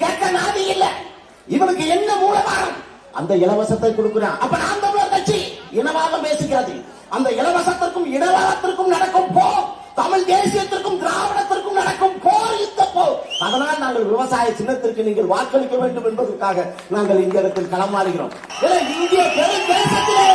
கேட்க நாதி இல்ல. இவனுக்கு என்ன மூலமானம்? அந்த இலவசத்தை கொடுக்கிறான். அப்ப நாம் தமிழர் கட்சி இனவாதம் பேசுகிறது. அந்த இலவசத்திற்கும் இடவாதத்திற்கும் நடக்கும் போர், தமிழ் தேசியத்திற்கும் திராவிடத்திற்கும் நடக்கும் போர், யுத்த போர். அதனால் நாங்கள் விவசாய சின்னத்திற்கு நீங்கள் வாக்களிக்க வேண்டும் என்பதற்காக நாங்கள் இந்த இடத்தில் களமாறுகிறோம். இந்திய பெருந்தேசத்திலே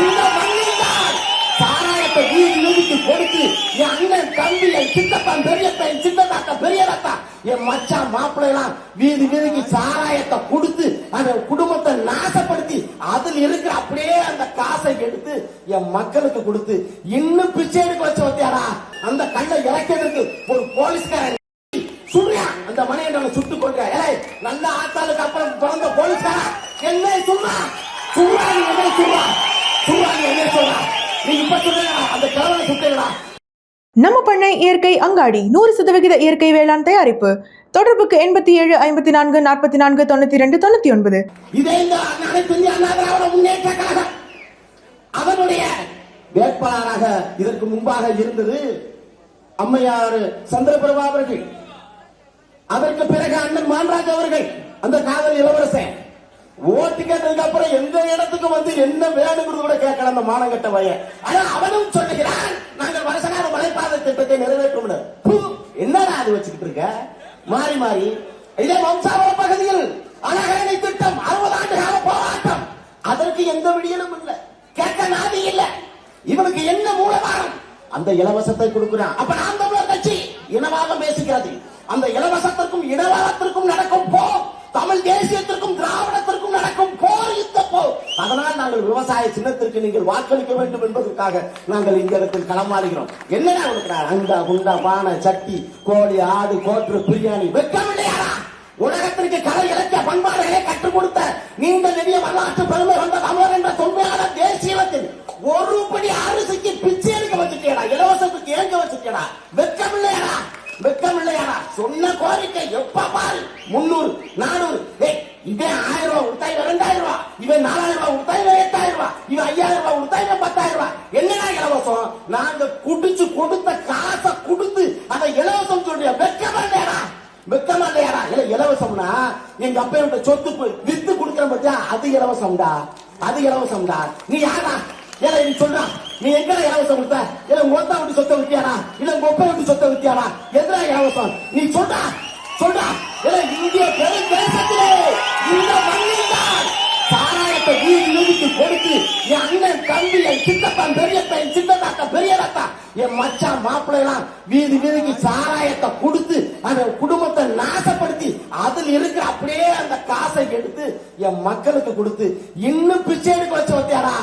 இந்த மண்ணில்தான் சாராயத்தை வீதி வீதிக்கு கொடுத்து என் அண்ணன் தம்பி, என் சித்தப்பன் பெரியப்ப, என் சித்தத்தாத்த பெரியரத்தா, என் மச்சான் மாப்பிள்ளைலாம் வீதி வீதிக்கு சாராயத்தை கொடுத்து அந்த குடும்பத்தை நாசப்படுத்தி அதில் இருக்கிற அப்படியே அந்த காசை எடுத்து என் மக்களுக்கு கொடுத்து இன்னும் பிச்சை எடுக்க வச்ச வத்தியாரா. அந்த கல்லை இறக்கிறதுக்கு ஒரு போலீஸ்காரன் சுடுறியா, அந்த மனையை சுட்டு கொள்ற நல்ல ஆத்தாளுக்கு அப்புறம் பிறந்த போலீஸ்காரா என்ன சொல்றா? சுடுறா, நீ என்ன சொல்றா? சுடுறா, நீ என்ன சொல்றா? நீ இப்ப சொல்றா அந்த கிழவனை சுட்டா. நம்ம பண்ணை இயற்கை அங்காடி 100% இயற்கை வேளாண் தயாரிப்பு. தொடர்புக்கு 87 54 44 92 99. இதே இந்த அனைத்து இந்திய அண்ணா திராவிட முன்னேற்ற கழகம் அவருடைய வேட்பாளராக இதற்கு முன்பாக இருந்தது அம்மையார் சந்திரபிரபா அவர்கள். அதற்கு பிறகு அண்ணன் மான்ராஜ் அவர்கள், அந்த காதல் இளவரசன். ஓட்டு கேட்டதுக்கு அப்புறம் எந்த இடத்துக்கு வந்து என்ன வேணுங்கிறது கூட கேட்கல அந்த மானங்கட்ட பையன். ஆனா அவனும் சொல்லுகிறான் நாங்கள் வருஷகால மலைப்பாதை திட்டத்தை நிறைவேற்றும். என்னடா அது வச்சுக்கிட்டு இருக்க மாறி மாறி? இதே வம்சாவள பகுதியில் அழகரணை திட்டம் 60 ஆண்டு கால போராட்டம், அதற்கு எந்த விடியலும் இல்லை, கேட்க நாதி இல்ல. இவனுக்கு என்ன மூலமானம்? அந்த இலவசத்தை கொடுக்கிறான். அப்ப நாம் தமிழர் கட்சி இனவாதம் பேசுகிறது. அந்த இலவசத்திற்கும் இடவாதத்திற்கும் நடக்கும் போர், தமிழ் தேசியத்திற்கும் திராவிடத்திற்கும் நடக்கும் போர், யுத்த போர். அதனால் நாங்கள் விவசாய சின்னத்திற்கு நீங்கள் வாக்களிக்க வேண்டும் என்பதற்காக நாங்கள் இந்த இடத்தில் களமாறுகிறோம். என்னடா கொடுக்கிறார்? அண்டா குண்டா பானை சட்டி கோழி ஆடு கோற்று பிரியாணி. வெட்கமில்லையா? உலகத்திற்கு கலை இலக்கிய பண்பாடுகளை கற்றுக் கொடுத்த நீண்ட நெடிய வரலாற்று பெருமை கொண்ட தமிழர் என்ற தொன்மையான தேசியத்தில் ஒரு படி அரிசிக்கு பிச்சை எடுக்க வச்சுட்டேடா, இலவசத்துக்கு ஏங்க வச்சுட்டேடா. வெட்கமில்லையா? வெட்கமில்லையா? சொன்ன கோரிக்கை எப்ப பாரு 300 400. இவன் 1000 ரூபாய் கொடுத்தா இவன் 2000 ரூபாய், இவன் 4000 ரூபாய் கொடுத்தா இவன் 8000 ரூபாய், இவன் 5000 ரூபாய் கொடுத்தா இவன் 10000 ரூபாய். என்னடா இலவசம்? நாங்க குடிச்சு கொடுத்த காசை கொடுத்து அதை இலவசம் சொல்றியா? வெட்கமில்லையா? வெட்கமில்லையா? இலவசம்னா எங்க அப்பா சொத்து வித்து கொடுக்கிற பத்தியா, அது இலவசம்டா, அது இலவசம்டா. நீ யாரா? நீ சொல்றா, நீ எங்க இலவசம் கொடுத்த? உங்க ஒத்தா விட்டு சொத்தை வித்தியாரா, இல்ல உங்க ஒப்ப விட்டு சொத்தை வித்தியாரா? எதிரா இலவசம்? நீ சொல்றா, சொல்றா. இந்திய பெருந்தேசத்திலே இந்த மண்ணில்தான் சாராயத்தை வீதி வீதிக்கு கொடுத்து என் அண்ணன் தம்பி, என் சித்தப்பன் பெரியப்ப, என் சித்தத்தாத்த பெரியரத்தா, என் மச்சான் மாப்பிள்ளைலாம் வீதி வீதிக்கு சாராயத்தை கொடுத்து அந்த குடும்பத்தை நாசப்படுத்தி அதில் இருக்கிற அப்படியே அந்த காசை எடுத்து என் மக்களுக்கு கொடுத்து இன்னும் பிச்சை எடுக்க வச்ச வத்தியாரா.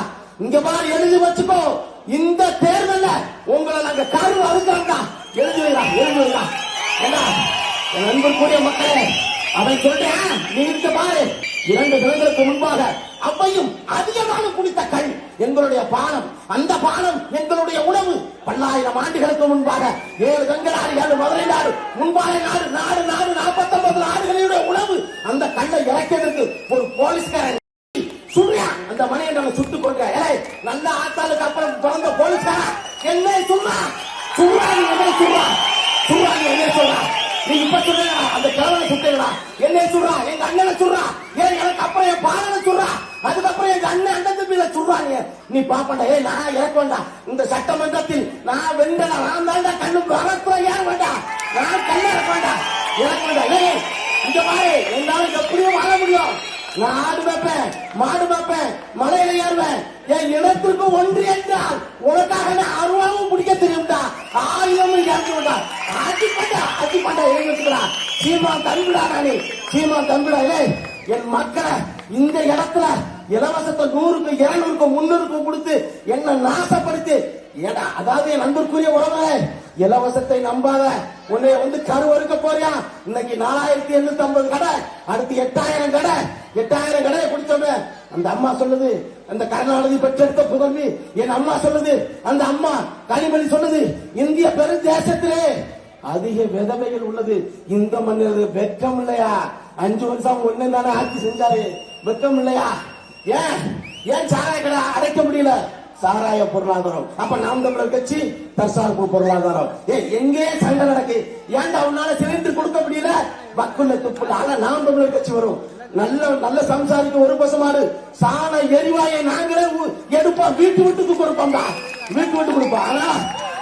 இங்க மாதிரி எழுதி வச்சுக்கோ, இந்த தேர்தல்ல உங்களை நாங்க கரு அறுக்கிறோம். எழுதி வைடா, எழுதி வைடா. ஏன்னா என் நண்பர்களுடைய மக்களே, அவன் சொல்றேன், நீ இருக்க பாரு. 2 தினங்களுக்கு முன்பாக அவ்வையும் அதிகமாக குடித்த கண் எங்களுடைய பானம், அந்த பானம் எங்களுடைய உணவு. 10,000 ஆண்டுகளுக்கு முன்பாக 7 கங்களாறு 7 மதுரை நாடு முன்பாக நாடு நாடு நாடு 49 நாடுகளுடைய உணவு. அந்த கண்ணை இறக்கிறதுக்கு ஒரு போலீஸ்காரன் சுடுறியா, அந்த மனையை சுட்டு கொள்ற நல்ல ஆத்தாளுக்கு அப்புறம் பிறந்த போலீஸ்காரா என்ன சொல்றா? சுடுறா, நீ என்ன சொல்றா? சுடுறா, நீ என்ன சொல்றா? நீ இப்ப சொல்ற அந்த கிழவனை சுட்டா என்ன சொல்றா? எங்க அண்ணனை சொல்றா, ஏன் எனக்கு அப்புறம் என் பாடனை சொல்றா, அதுக்கப்புறம் எங்க அண்ணன் அண்ணன் தம்பியில சொல்றாங்க. நீ பாப்பண்டா, நான் இறக்க வேண்டாம் இந்த சட்டமன்றத்தில், நான் வெண்டா, நான் தாண்டா கண்ணு வளர்க்குற ஏன் வேண்டாம், நான் கண்ண இறக்க வேண்டாம், இறக்க வேண்டாம். இங்க பாரு, என்னால எப்படியும் வாழ முடியும். நான் ஆடு வைப்பேன், மாடு வைப்பேன், மலையில ஏறுவேன். என் இடத்திற்கு ஒன்று என்றால் உனக்காக நான் அருவாவும் பிடிக்க தெரியும்டா, ஆயுதமும் இறங்குடா. ஆட்சி பண்ண எழுந்துக்கிறா சீமான் தம்பிடா. நானே சீமான் தம்பிடா. என் மக்களை இந்த இடத்துல இலவசத்தை 100க்கு 200க்கு 300க்கு கொடுத்து என்ன நாசப்படுத்தி, அதாவது என் நண்பருக்குரிய உறவுகளே, இலவசத்தை நம்பாத. உன்னை வந்து கருவறுக்க போறியா? இன்னைக்கு 4850 கடை, அடுத்து 8000 கடை. 8000 கடையை குடிச்சோமே. அந்த அம்மா சொல்லுது, அந்த கருணாநிதி பெற்றெடுத்த புதல்வி என் அம்மா சொல்லுது, அந்த அம்மா கனிமொழி சொல்லுது, இந்திய பெருந்தேசத்திலே அதிக விதவைகள் உள்ளது இந்த மண்ணில். வெட்கம் இல்லையா? 5 வருஷம் ஒண்ணு தானே ஆட்சி செஞ்சாரு, வெட்கம் இல்லையா? ஏன் சாராய கடை அடைக்க முடியல? சாராய பொருளாதாரம். அப்ப நாம் தமிழர் கட்சி தற்சார்பு பொருளாதாரம். எங்கே சண்டை நடக்கு? ஏன்டா உன்னால சிலிண்டர் கொடுக்க முடியல? வக்குள்ள துப்புல. ஆனா நாம் தமிழர் கட்சி வரும். நல்ல சம்சாரிக்கு ஒரு பசமாடு சாண எரிவாயை நாங்களே எடுப்போம். வீட்டு வீட்டுக்கு கொடுப்போம்டா. வீட்டு வீட்டு கொடுப்போம். ஆனா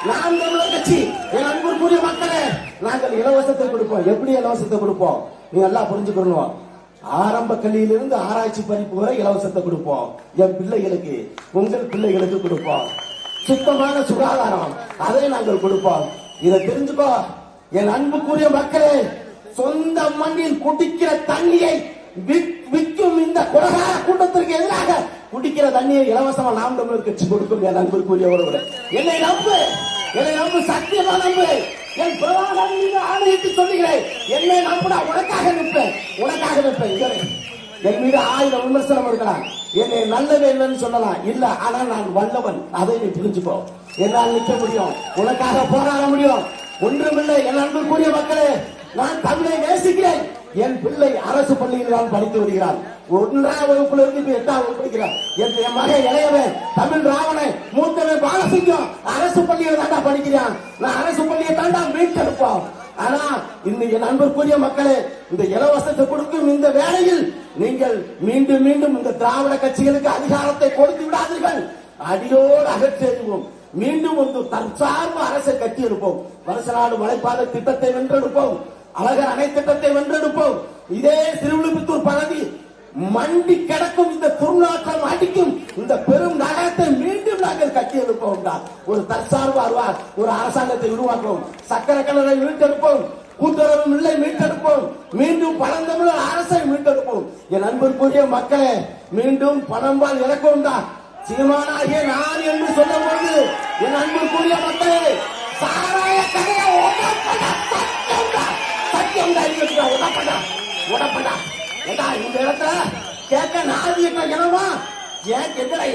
நாம் தமிழர் கட்சி என் அன்புக்குரிய மக்களே, நாங்கள் இலவசத்தை கொடுப்போம். எப்படி இலவசத்தை கொடுப்போம்? நீங்க எல்லாம் புரிஞ்சுக்கணும். ஆரம்ப கல்வியிலிருந்து ஆராய்ச்சி படிப்பு வரை இலவசத்தை கொடுப்போம். என் பிள்ளைகளுக்கு, உங்கள் பிள்ளைகளுக்கு கொடுப்போம். சுத்தமான சுகாதாரம் அதை நாங்கள் கொடுப்போம். இதை தெரிஞ்சுக்கோ என் அன்புக்குரிய மக்களே. சொந்த மண்ணில் குடிக்கிற தண்ணியை விற்கும் இந்த கொடகார கூட்டத்திற்கு எதிராக குடிக்கிற தண்ணியை இலவசமா நாம் தமிழர் கட்சி கொடுக்கும். என் அன்புக்குரியவர்கள் என்னை நம்பு, என்னை நம்பு, சத்தியமா நம்பு. என் பிரபாகரன் ஆணையிட்டு சொல்லுகிறேன். என்னை நம்புடா, உனக்காக நிற்பேன், உனக்காக நிற்பேன். என் மீது 1000 விமர்சனம் இருக்கலாம். என்னை நல்லவே இல்லைன்னு சொல்லலாம். இல்ல, ஆனா நான் வல்லவன். அதை நீ புரிஞ்சுக்கோ. என்னால் நிற்க முடியும், உனக்காக போராட முடியும். ஒன்றுமில்லை என் அன்புக்குரிய மக்களே, நான் தமிழை நேசிக்கிறேன். என் பிள்ளை அரசு பள்ளியில் தான் படித்து வருகிறான். 1ஆம் வகுப்புல இருந்து 8ஆம் வகுப்பு படிக்கிறான். என் மகன் இளையவன் தமிழ் ராவணன், மூத்தவன் பாலசிங்கம் அரசு பள்ளியில் தாண்டா படிக்கிறான். நான் அரசு பள்ளியை தாண்டா மீட்டெடுப்போம். ஆனா என் அன்புக்குரிய மக்களே, இந்த இலவசத்தை கொடுக்கும் இந்த வேளையில் நீங்கள் மீண்டும் மீண்டும் இந்த திராவிட கட்சிகளுக்கு அதிகாரத்தை கொடுத்து விடாதீர்கள். அடியோடு அகற்றெறிவோம். மீண்டும் ஒரு தற்சார்பு அரசை கட்டியிருப்போம். வருஷநாடு மலைப்பாதை திட்டத்தை வென்றெடுப்போம். அழகர் அணை திட்டத்தை வென்றெடுப்போம். இதே திருவிழுப்புத்தூர் பகுதி மண்டி கிடக்கும் இந்த துர்நாற்றம் அடிக்கும் இந்த பெரும் நகரத்தை மீண்டும் நாங்கள் கட்டியெழுப்போம். ஒரு தற்சார்பு ஒரு அரசாங்கத்தை உருவாக்குவோம். சக்கர கலரை மீட்டெடுப்போம். கூட்டுறவு மில்லை மீட்டெடுப்போம். மீண்டும் பழந்தமிழர் அரசை மீட்டெடுப்போம். என் அன்பிற்குரிய மக்களே, மீண்டும் பணம்பால் இறக்கும் தான் சீமானாகிய நான் என்று சொல்லும் போது என் அன்பிற்குரிய மக்களே, சாராய கடையை உடப்படா இந்த இடத்துல கேட்க நாதிக்க இனமா ஏன் எதிரை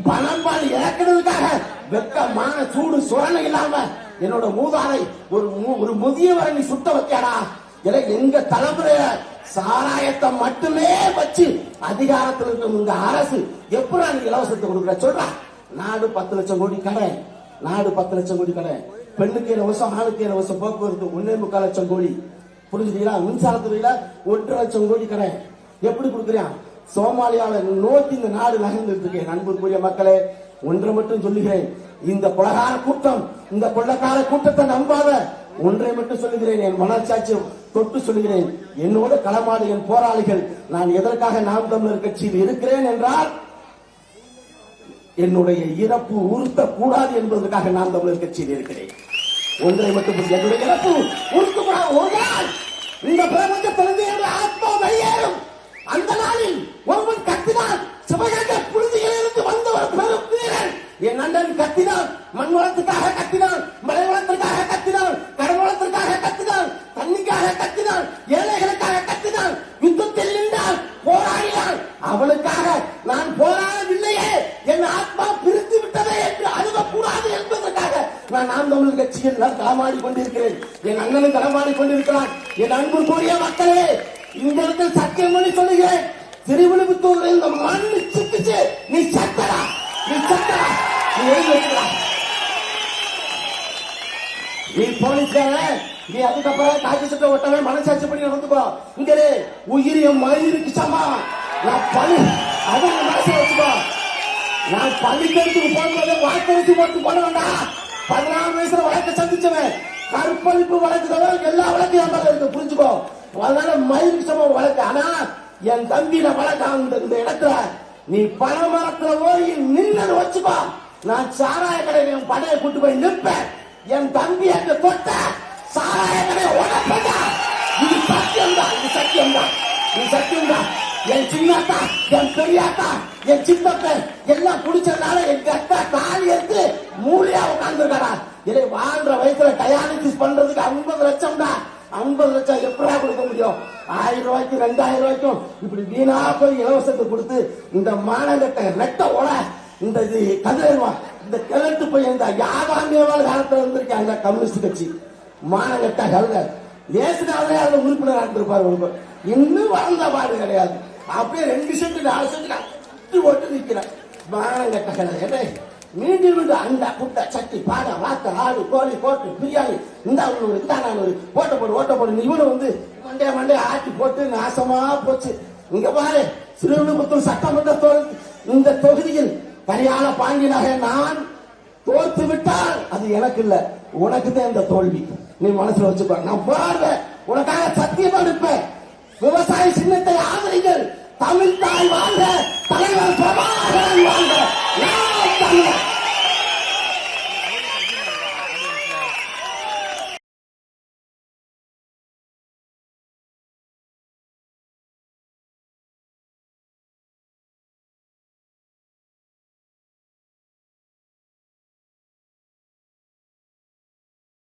பணம்பால் இறக்கிறதுக்காக வெக்கமான சூடு சுரணை இல்லாம என்னோட மூதாரை ஒரு முதியவரை நீ சுத்த வைக்காடா. எங்க தலைமுறைய சாராயத்தை மட்டுமே வச்சு அதிகாரத்தில் இருக்கும் இந்த அரசு எப்படி நீ இலவசத்தை கொடுக்குற சொல்ற? நாடு 10 லட்சம் கோடி கடை, நாடு 10 லட்சம் கோடி கடை. பெண்ணுக்கு இலவசம், ஆணுக்கு இலவசம், போக்குவரத்து 1.25 லட்சம் கோடி. புரிஞ்சுட்டீங்களா? மின்சாரத்துறையில 1.5 லட்சம் கோடி கடை. எப்படி கொடுக்குறான்? சோமாலியாவை நோக்கி இந்த நாடு நகர்ந்துட்டு இருக்கேன். அன்புக்குரிய மக்களே, ஒன்றை மட்டும் சொல்லுகிறேன். இந்த கொலகார கூட்டம், இந்த கொள்ளக்கார கூட்டத்தை நம்பாத. ஒன்றை மட்டும் சொல்லுகிறேன், என் மனச்சாட்சி தொட்டு சொல்லுகிறேன். என்னோட களமாடு என் போராளிகள். நான் எதற்காக நாம் தமிழர் கட்சியில் இருக்கிறேன் என்றால், என்னுடைய இறப்பு உறுத்த கூடாது என்பதற்காக நாம் தமிழர் கட்சியில் இருக்கிறேன். ஒன்றை மட்டும் என்னுடைய இறப்பு உறுத்தக்கூடாது. ஒரு நாள் இந்த பிரபஞ்சத்திலிருந்து என்னுடைய ஆத்மா வெளியேறும். அந்த நாளில் ஒருவன் கத்தினான். சிவகங்கை புழுதியிலிருந்து வந்த ஒரு பெரும் வீரன் என் அண்ணன் கத்தினான். மண் வளத்துக்காக கத்தினான், மலை வளத்திற்காக கத்தினான், கடல் வளத்திற்காக கத்தினான், தண்ணிக்காக கத்தினான், ஏழைகளுக்காக கத்தினான், யுத்தத்தில் நின்றான், போராடினான். அவனுக்காக நான் போராடவில்லையே, என் ஆத்மா பிரித்து விட்டதே என்று அழுகக்கூடாது என்பதற்காக நான் நாம் தமிழர் கட்சியில் நான் களமாடி கொண்டிருக்கிறேன். என் அண்ணனும் களமாடி கொண்டிருக்கிறான். என் அன்புக்குரிய மக்களே, இந்த இடத்தில் சத்தியம் பண்ணி சொல்லுகிறேன். திருவிழுப்புத்தூரில் இந்த மண் சிக்கிச்சு, நீ சத்தடா, நீ சத்தடா, நீ எழுதி வைக்கிறா. நீ போலீஸ்கார, நீ அதுக்கப்புறம் காட்சி சட்ட ஒட்டவே மனசாட்சி பண்ணி நடந்துக்கோ. இங்க உயிரிய மயிருக்கு சமா. நான் பழி அதை மனசை வச்சுக்கோ. நான் பள்ளிக்கெடுத்துக்கு போகும்போது வாக்கரிசி போட்டு போட வேண்டாம். 14 வயசுல வழக்கை சந்திச்சவன். கற்பழிப்பு வழக்கு தவிர எல்லா வழக்கையும் என் மேல இருக்கு, புரிஞ்சுக்கோ. அதனால மயிருக்கு சம வழக்கு. ஆனா என் தம்பியில வழக்கம் இந்த இடத்துல நீ பணமரத்துல போய் நின்று வச்சுக்கோ. நான் சாராய கடையில என் படையை கூட்டு போய் நிற்பேன். என் தம்பி அங்க தொட்ட சாராய கடையை உடப்பா. இது சத்தியம் தான், இது சத்தியம் தான், இது சத்தியம் தான். என் சின்னத்தா, என் பெரியாத்தா, என் சின்னத்தை எல்லாம் குடிச்சதுனால எங்க அக்கா தாலி எடுத்து மூலியா உட்கார்ந்துருக்கா. இதை வாழ்ற வயசுல டயாலிசிஸ் பண்றதுக்கு 50 லட்சம் தான். 50 லட்சம் எப்படா கொடுக்க முடியும்? 1000 ரூபாய்க்கு 2000 ரூபாய்க்கும் இப்படி வீணா போய் இலவசத்தை கொடுத்து இந்த மாநகட்ட ரெட்ட ஓட இந்த கதிரவா இந்த கிழட்டு போய் இந்த யாவாமியவாள் காலத்துல இருந்திருக்காங்க கம்யூனிஸ்ட் கட்சி. மாநகட்ட கல்ல தேசினாலே அதுல உறுப்பினர் இருந்திருப்பாரு. இன்னும் வளர்ந்த பாடு கிடையாது. அப்படியே 2 சென்ட் 4 சென்ட் ஓட்டு நிக்கிறேன். மானங்கட்ட கலை மீண்டும் மீண்டும் அந்த குட்டை சட்டி பானை வாத்த ஆடு கோழி போட்டு பிரியாணி இந்த ஒரு ஓட்ட போடு இவனு வந்து மண்டே ஆட்டி போட்டு நாசமா போச்சு. இங்க பாரு, சிறுவிழுப்புத்தூர் சட்டமன்ற இந்த தொகுதியில் கரியால பாண்டியனாக நான் தோற்று விட்டால் அது எனக்கு இல்ல, உனக்கு தான் இந்த தோல்வி. நீ மனசுல வச்சுக்கோ. நான் போராடுவேன், உனக்காக சத்தியமா இருப்பேன். விவசாய சின்னத்தை ஆதரிங்கள். தமிழ் தாய் வாழ்க, தலைவர் பிரபாகரன் வாழ்க.